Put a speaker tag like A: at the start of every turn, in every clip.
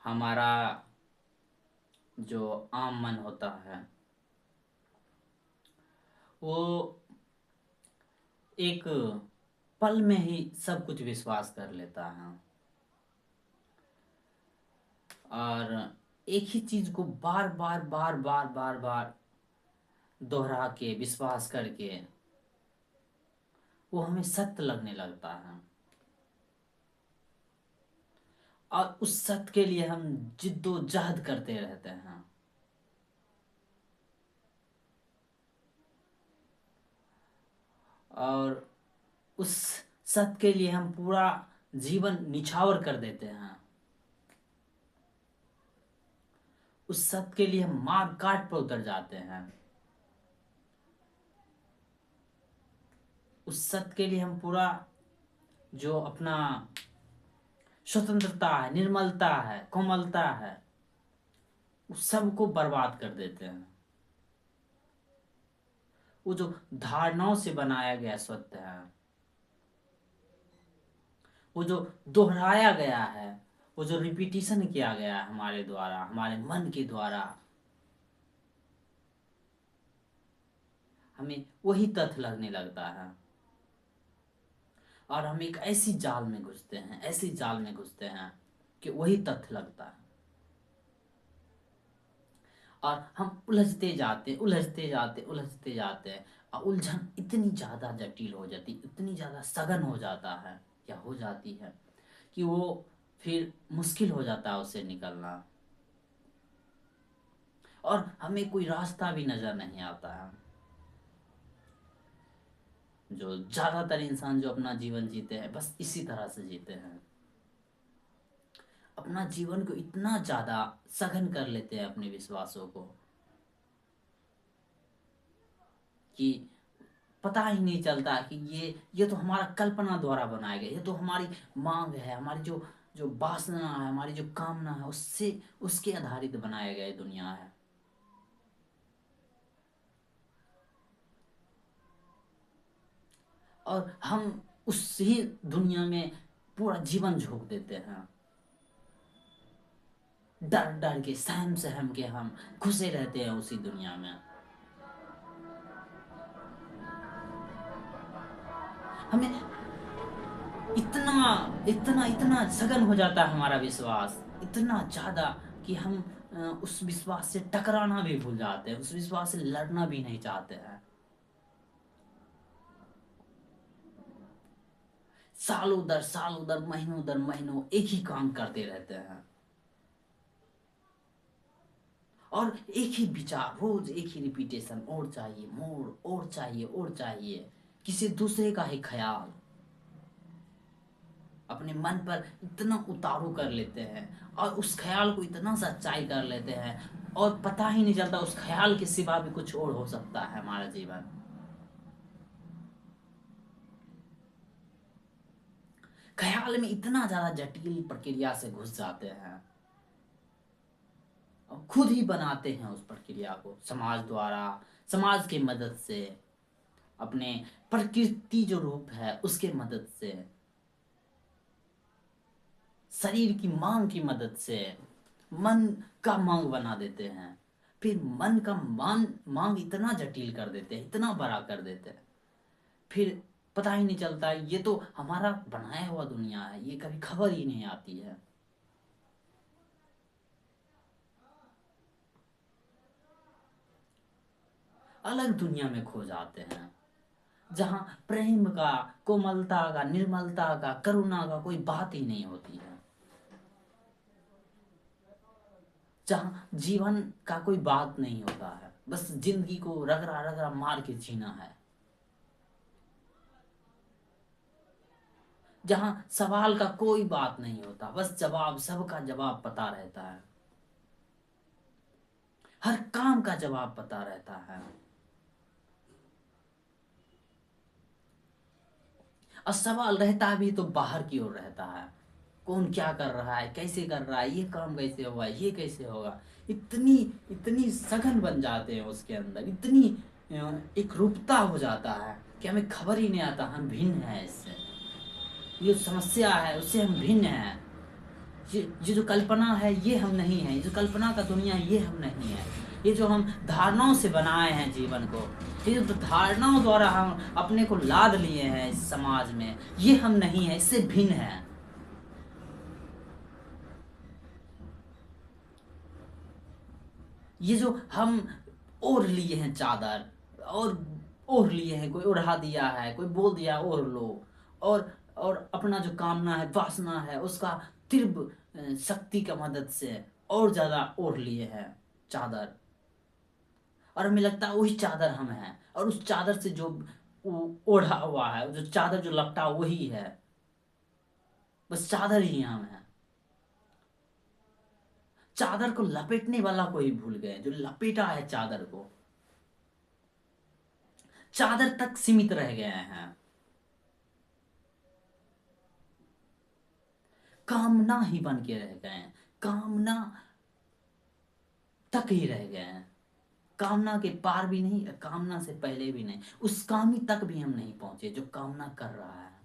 A: हमारा जो आम मन होता है वो एक पल में ही सब कुछ विश्वास कर लेता है और एक ही चीज को बार बार बार बार बार बार दोहरा के विश्वास करके वो हमें सत्य लगने लगता है और उस सत्य के लिए हम जिद्दोजहद करते रहते हैं। और उस सत्य के लिए हम पूरा जीवन निछावर कर देते हैं। उस सत्य के लिए हम मार काट पर उतर जाते हैं। उस सत्य के लिए हम पूरा जो अपना स्वतंत्रता है, निर्मलता है, कोमलता है, उस सब को बर्बाद कर देते हैं। वो जो धारणाओं से बनाया गया सत्य है, वो जो दोहराया गया है, वो जो रिपीटिशन किया गया है हमारे द्वारा, हमारे मन के द्वारा, हमें वही तथ्य लगने लगता है और हम एक ऐसी जाल में घुसते हैं, ऐसी जाल में घुसते हैं कि वही तथ्य लगता है और हम उलझते जाते उलझते जाते उलझते जाते हैं और उलझन इतनी ज़्यादा जटिल हो जाती, इतनी ज़्यादा सघन हो जाता है या हो जाती है कि वो फिर मुश्किल हो जाता है उससे निकलना और हमें कोई रास्ता भी नज़र नहीं आता है। जो ज़्यादातर इंसान जो अपना जीवन जीते हैं बस इसी तरह से जीते हैं। अपना जीवन को इतना ज़्यादा सघन कर लेते हैं अपने विश्वासों को कि पता ही नहीं चलता कि ये तो हमारा कल्पना द्वारा बनाया गया, ये तो हमारी मांग है, हमारी जो जो वासना है, हमारी जो कामना है, उससे उसके आधारित बनाया गया ये दुनिया है। और हम उसी दुनिया में पूरा जीवन झोंक देते हैं। डर डर के सहम सहम के हम घुसे रहते हैं उसी दुनिया में। हमें इतना इतना इतना सघन हो जाता है हमारा विश्वास, इतना ज्यादा कि हम उस विश्वास से टकराना भी भूल जाते हैं, उस विश्वास से लड़ना भी नहीं चाहते हैं। साल उधर महीनों दर महीनों एक ही काम करते रहते हैं और एक ही विचार रोज, एक ही रिपीटेशन, और चाहिए मोर, और चाहिए, और चाहिए, किसी दूसरे का ही ख्याल अपने मन पर इतना उतारू कर लेते हैं और उस ख्याल को इतना सच्चाई कर लेते हैं और पता ही नहीं चलता उस ख्याल के सिवा भी कुछ और हो सकता है हमारा जीवन। ख्याल में इतना ज्यादा जटिल प्रक्रिया से घुस जाते हैं और खुद ही बनाते हैं उस प्रक्रिया को समाज द्वारा, समाज की मदद से, अपने प्रकृति जो रूप है उसके मदद से, शरीर की मांग की मदद से मन का मांग बना देते हैं। फिर मन का मांग इतना जटिल कर देते हैं, इतना बड़ा कर देते हैं, फिर पता ही नहीं चलता ये तो हमारा बनाया हुआ दुनिया है, ये कभी खबर ही नहीं आती है। अलग दुनिया में खो जाते हैं जहां प्रेम का, कोमलता का, निर्मलता का, करुणा का कोई बात ही नहीं होती है, जहां जीवन का कोई बात नहीं होता है, बस जिंदगी को रगड़ा रगड़ा मार के जीना है, जहां सवाल का कोई बात नहीं होता, बस जवाब, सबका जवाब पता रहता है, हर काम का जवाब पता रहता है और सवाल रहता भी तो बाहर की ओर रहता है। कौन क्या कर रहा है, कैसे कर रहा है, ये काम कैसे होगा, ये कैसे होगा, इतनी इतनी सघन बन जाते हैं उसके अंदर, इतनी एक रूपता हो जाता है कि हमें खबर ही नहीं आता हम भिन्न है इससे, ये समस्या है उससे हम भिन्न हैं। ये जो कल्पना है ये हम नहीं है, ये जो कल्पना का दुनिया है ये हम नहीं है। ये जो हम धारणाओं से बनाए हैं जीवन को, ये जो धारणाओं द्वारा हम अपने को लाद लिए हैं इस समाज में, ये हम नहीं है, इससे भिन्न है। ये जो हम ओढ़ लिए हैं चादर, और ओढ़ लिए हैं, कोई उड़ा दिया है, कोई बोल दिया ओढ़ लो, और अपना जो कामना है, वासना है, उसका तीव्र शक्ति का मदद से और ज्यादा ओढ़ लिए हैं चादर, और हमें लगता है वही चादर हम हैं, और उस चादर से जो ओढ़ा हुआ है, जो चादर जो लपटा वही है, बस चादर ही हम हैं। चादर को लपेटने वाला को ही भूल गए, जो लपेटा है चादर को, चादर तक सीमित रह गए हैं, कामना ही बन के रह गए हैं, कामना तक ही रह गए हैं, कामना के पार भी नहीं, कामना से पहले भी नहीं, उस कामी तक भी हम नहीं पहुंचे जो कामना कर रहा है।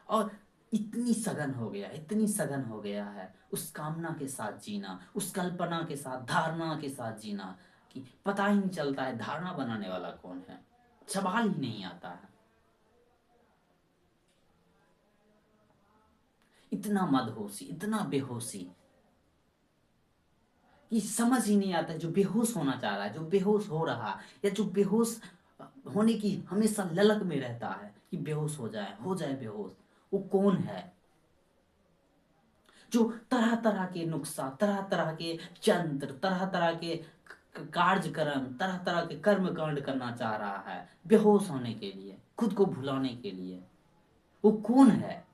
A: और इतनी सघन हो गया, इतनी सघन हो गया है उस कामना के साथ जीना, उस कल्पना के साथ, धारणा के साथ जीना, कि पता ही नहीं चलता है धारणा बनाने वाला कौन है, सवाल ही नहीं आता है। इतना मदहोशी, इतना बेहोशी कि समझ ही नहीं आता, जो बेहोश होना चाह रहा है, जो बेहोश हो रहा है, या जो बेहोश होने की हमेशा ललक में रहता है कि बेहोश हो जाए बेहोश, वो कौन है? जो तरह तरह के नुस्खा, तरह तरह के यंत्र, तरह तरह के कार्यक्रम, तरह तरह के कर्म कांड करना चाह रहा है बेहोश होने के लिए, खुद को भुलाने के लिए, वो कौन है?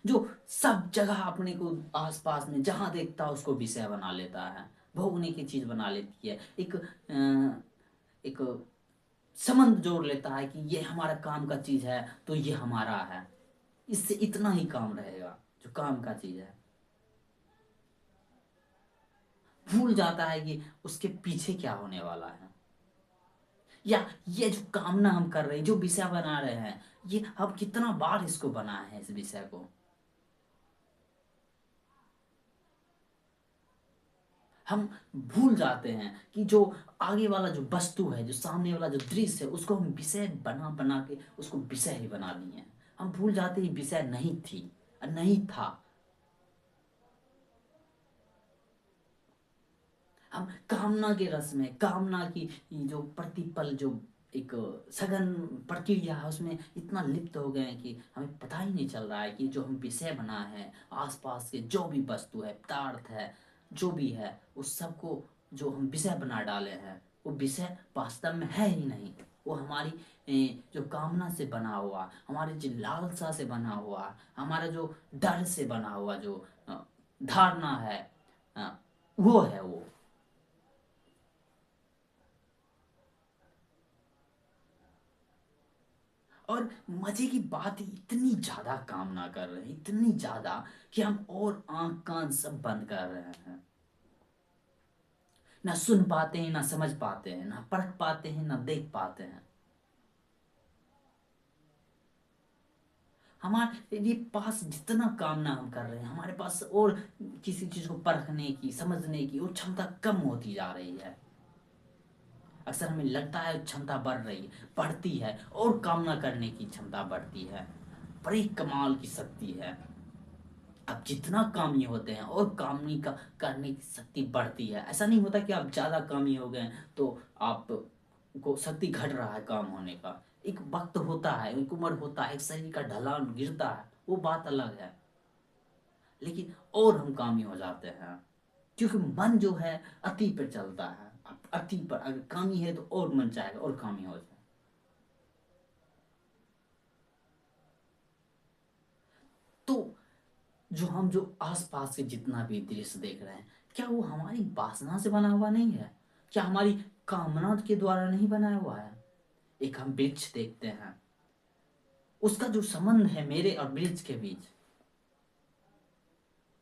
A: जो सब जगह अपने को आसपास में जहां देखता है उसको विषय बना लेता है, भोगने की चीज बना लेती है, एक संबंध जोड़ लेता है कि ये हमारा काम का चीज है तो ये हमारा है, इससे इतना ही काम रहेगा जो काम का चीज है। भूल जाता है कि उसके पीछे क्या होने वाला है, या ये जो कामना हम कर रहे हैं, जो विषय बना रहे हैं, ये हम कितना बार इसको बनाए हैं, इस विषय को हम भूल जाते हैं कि जो आगे वाला जो वस्तु है, जो सामने वाला जो दृश्य है, उसको हम विषय बना बना के उसको विषय ही बना दिए हैं। हम भूल जाते हैं विषय नहीं थी, नहीं था। हम कामना के रस में, कामना की जो प्रतिपल जो एक सघन प्रक्रिया है उसमें इतना लिप्त हो गए हैं कि हमें पता ही नहीं चल रहा है कि जो हम विषय बना है, आसपास के जो भी वस्तु है, पदार्थ है, जो भी है, उस सबको जो हम विषय बना डाले हैं, वो विषय वास्तव में है ही नहीं। वो हमारी जो कामना से बना हुआ, हमारी जो लालसा से बना हुआ, हमारा जो डर से बना हुआ जो धारणा है, अ, वो है वो। और मजे की बात है, इतनी ज्यादा कामना कर रहे हैं, इतनी ज्यादा कि हम और आंख कान सब बंद कर रहे हैं, ना सुन पाते हैं, ना समझ पाते हैं, ना परख पाते हैं, ना देख पाते हैं। हमारे लिए पास जितना कामना हम कर रहे हैं, हमारे पास और किसी चीज को परखने की, समझने की वो क्षमता कम होती जा रही है। अक्सर हमें लगता है क्षमता बढ़ रही है, बढ़ती है, और कामना करने की क्षमता बढ़ती है, बड़ी कमाल की शक्ति है। आप जितना कामी होते हैं और कामी का करने की शक्ति बढ़ती है। ऐसा नहीं होता कि आप ज्यादा कामी हो गए तो आप को शक्ति घट रहा है काम होने का। एक वक्त होता है, एक उम्र होता है, एक शरीर का ढलान गिरता है, वो बात अलग है। लेकिन और हम कामी हो जाते हैं, क्योंकि मन जो है अति पर चलता है। आप अति पर अगर कामी है तो और मन चाहेगा और कामी हो जाए। तो जो आसपास के जितना भी दृश्य देख रहे हैं, क्या वो हमारी वासना से बना हुआ नहीं है? क्या हमारी कामना के द्वारा नहीं बनाया हुआ है? एक हम वृक्ष देखते हैं, उसका जो संबंध है मेरे और वृक्ष के बीच,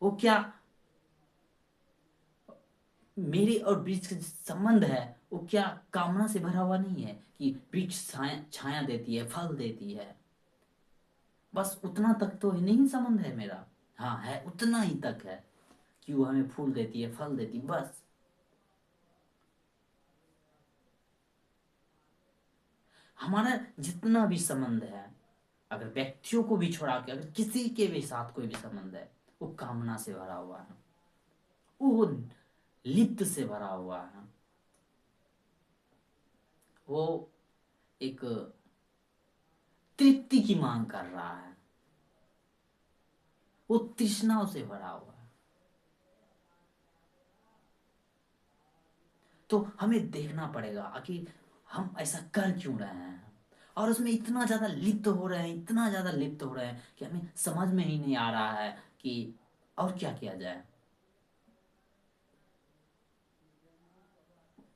A: वो क्या मेरे और वृक्ष का जो संबंध है वो क्या कामना से भरा हुआ नहीं है कि वृक्ष छाया छाया देती है, फल देती है, बस उतना तक तो नहीं संबंध है मेरा। हाँ है, उतना ही तक है कि वो हमें फूल देती है, फल देती है, बस। हमारा जितना भी संबंध है, अगर व्यक्तियों को भी छोड़ा के अगर किसी के भी साथ कोई भी संबंध है, वो कामना से भरा हुआ है, वो लिप्त से भरा हुआ है, वो एक तृप्ति की मांग कर रहा है, वो तृष्णाओं से भरा हुआ है। तो हमें देखना पड़ेगा आखिर हम ऐसा कर क्यों रहे हैं, और उसमें इतना ज्यादा लिप्त हो रहे हैं, इतना ज्यादा लिप्त हो रहे हैं कि हमें समझ में ही नहीं आ रहा है कि और क्या किया जाए।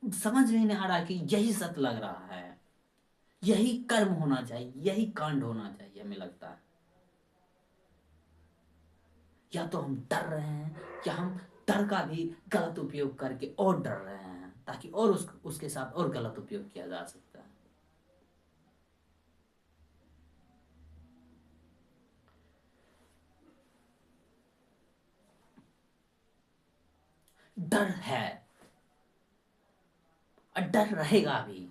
A: समझ में ही नहीं आ रहा कि यही सत्य लग रहा है, यही कर्म होना चाहिए, यही कांड होना चाहिए, हमें लगता है। या तो हम डर रहे हैं, या हम डर का भी गलत उपयोग करके और डर रहे हैं, ताकि और उसके साथ और गलत उपयोग किया जा सकता है। डर है और डर रहेगा भी,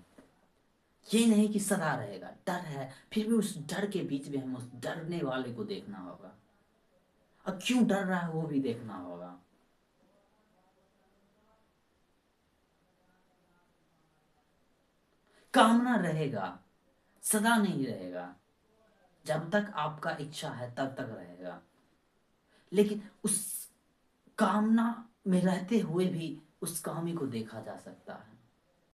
A: ये नहीं कि सदा रहेगा, डर है, फिर भी उस डर के बीच में हम उस डरने वाले को देखना होगा, और क्यों डर रहा है वो भी देखना होगा। कामना रहेगा, सदा नहीं रहेगा, जब तक आपका इच्छा है तब तक रहेगा, लेकिन उस कामना में रहते हुए भी उस कामी को देखा जा सकता है।